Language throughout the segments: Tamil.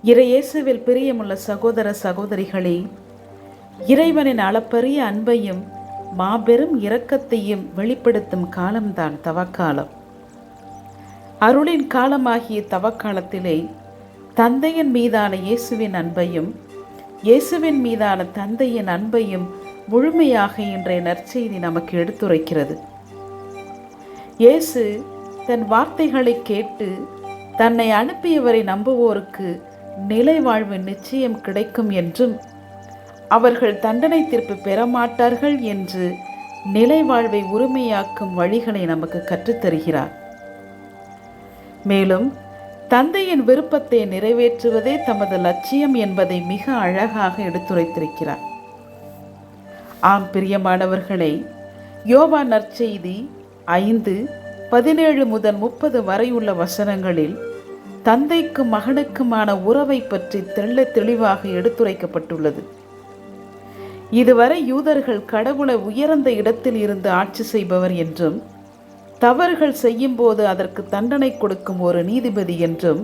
இறையேசுவில் பிரியமுள்ள சகோதர சகோதரிகளே, இறைவனின் அளப்பரிய அன்பையும் மாபெரும் இரக்கத்தையும் வெளிப்படுத்தும் காலம்தான் தவக்காலம். அருளின் காலமாகிய தவக்காலத்திலே தந்தையின் மீதான இயேசுவின் அன்பையும் இயேசுவின் மீதான தந்தையின் அன்பையும் முழுமையாக இன்றைய நற்செய்தி நமக்கு எடுத்துரைக்கிறது. இயேசு தன் வார்த்தைகளை கேட்டு தன்னை அனுப்பியவரை நம்புவோருக்கு நிலை வாழ்வு நிச்சயம் கிடைக்கும் என்றும் அவர்கள் தண்டனை தீர்ப்பு பெறமாட்டார்கள் என்று நிலை வாழ்வை உரிமையாக்கும் வழிகளை நமக்கு கற்றுத்தருகிறார். மேலும் தந்தையின் விருப்பத்தை நிறைவேற்றுவதே தமது லட்சியம் என்பதை மிக அழகாக எடுத்துரைத்திருக்கிறார். ஆம் பிரியமானவர்களே, யோவான் நற்செய்தி 5:17 முதல் 30 வரையுள்ள வசனங்களில் தந்தைக்கும் மகனுக்குமான உறவை பற்றி தெள்ளத் தெளிவாக எடுத்துரைக்கப்பட்டுள்ளது. இதுவரை யூதர்கள் கடவுளை உயர்ந்த இடத்தில் இருந்து ஆட்சி செய்பவர் என்றும் தவறுகள் செய்யும் போது அதற்கு தண்டனை கொடுக்கும் ஒரு நீதிபதி என்றும்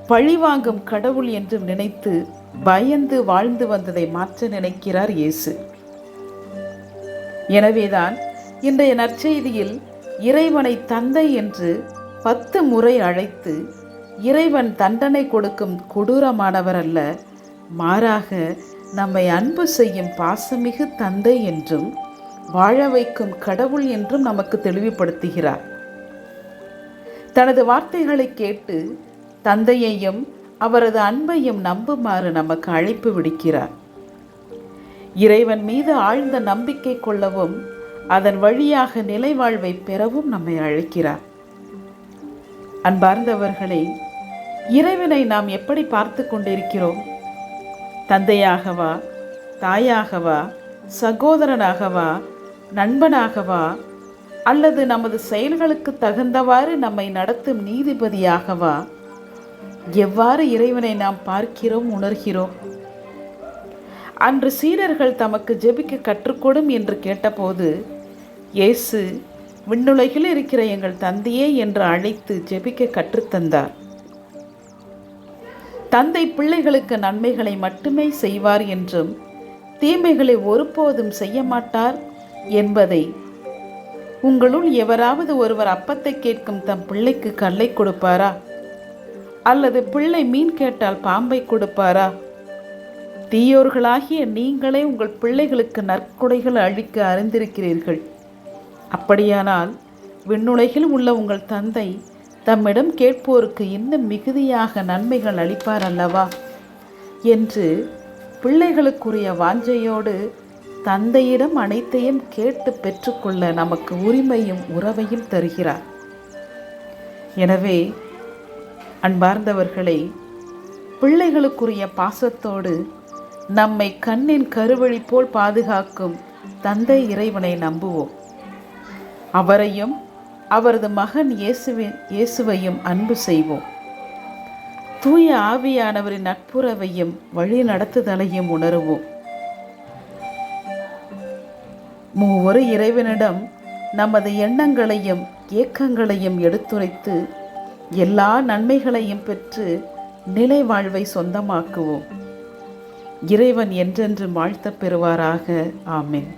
பழிவாங்கும் கடவுள் என்றும் நினைத்து பயந்து வாழ்ந்து வந்ததை மாற்ற நினைக்கிறார் இயேசு. எனவேதான் இன்றைய நற்செய்தியில் இறைவனை தந்தை என்று 10 முறை அழைத்து இறைவன் தண்டனை கொடுக்கும் கொடூரமானவர் அல்ல, மாறாக நம்மை அன்பு செய்யும் பாசமிகு தந்தை என்றும் வாழ வைக்கும் கடவுள் என்றும் நமக்கு தெளிவுபடுத்துகிறார். தனது வார்த்தைகளை கேட்டு தந்தையையும் அவரது அன்பையும் நம்புமாறு நமக்கு அழைப்பு விடுக்கிறார். இறைவன் மீது ஆழ்ந்த நம்பிக்கை கொள்ளவும் அதன் வழியாக நிலை வாழ்வை பெறவும் நம்மை அழைக்கிறார். அன்பார்ந்தவர்களே, இறைவனை நாம் எப்படி பார்த்து கொண்டிருக்கிறோம்? தந்தையாகவா, தாயாகவா, சகோதரனாகவா, நண்பனாகவா, அல்லது நமது செயல்களுக்கு தகுந்தவாறு நம்மை நடத்தும் நீதிபதியாகவா? எவ்வாறு இறைவனை நாம் பார்க்கிறோம், உணர்கிறோம்? அன்று சீடர்கள் தமக்கு ஜெபிக்க கற்றுக்கொடும் என்று கேட்டபோது இயேசு விண்ணுலகில் இருக்கிற எங்கள் தந்தையே என்று அழைத்து ஜெபிக்க கற்றுத்தந்தார். தந்தை பிள்ளைகளுக்கு நன்மைகளை மட்டுமே செய்வார் என்றும் தீமைகளை ஒருபோதும் செய்ய மாட்டார் என்பதை, உங்களுள் எவராவது ஒருவர் அப்பத்தை கேட்கும் தம் பிள்ளைக்கு கல்லை கொடுப்பாரா? அல்லது பிள்ளை மீன் கேட்டால் பாம்பை கொடுப்பாரா? தீயோர்களாகிய நீங்களே உங்கள் பிள்ளைகளுக்கு நற்கொடைகள் அளிக்க அறிந்திருக்கிறீர்கள். அப்படியானால் விண்ணுலகில் உள்ள உங்கள் தந்தை தம்மிடம் கேட்போருக்கு இன்னும் மிகுதியாக நன்மைகள் அளிப்பார் அல்லவா என்று பிள்ளைகளுக்குரிய வாஞ்சையோடு தந்தையிடம் அனைத்தையும் கேட்டு பெற்றுக்கொள்ள நமக்கு உரிமையும் உறவையும் தருகிறார். எனவே அன்பார்ந்தவர்களே, பிள்ளைகளுக்குரிய பாசத்தோடு நம்மை கண்ணின் கருவழி போல் பாதுகாக்கும் தந்தை இறைவனை நம்புவோம். அவரையும் அவரது மகன் இயேசுவையும் அன்பு செய்வோம். தூய ஆவியானவரின் நட்புறவையும் வழி நடத்துதலையும் உணருவோம். மூவொரு இறைவனிடம் நமது எண்ணங்களையும் ஏக்கங்களையும் எடுத்துரைத்து எல்லா நன்மைகளையும் பெற்று நிலை வாழ்வை சொந்தமாக்குவோம். இறைவன் என்றென்று வாழ்த்தப் பெறுவாராக. ஆமென்.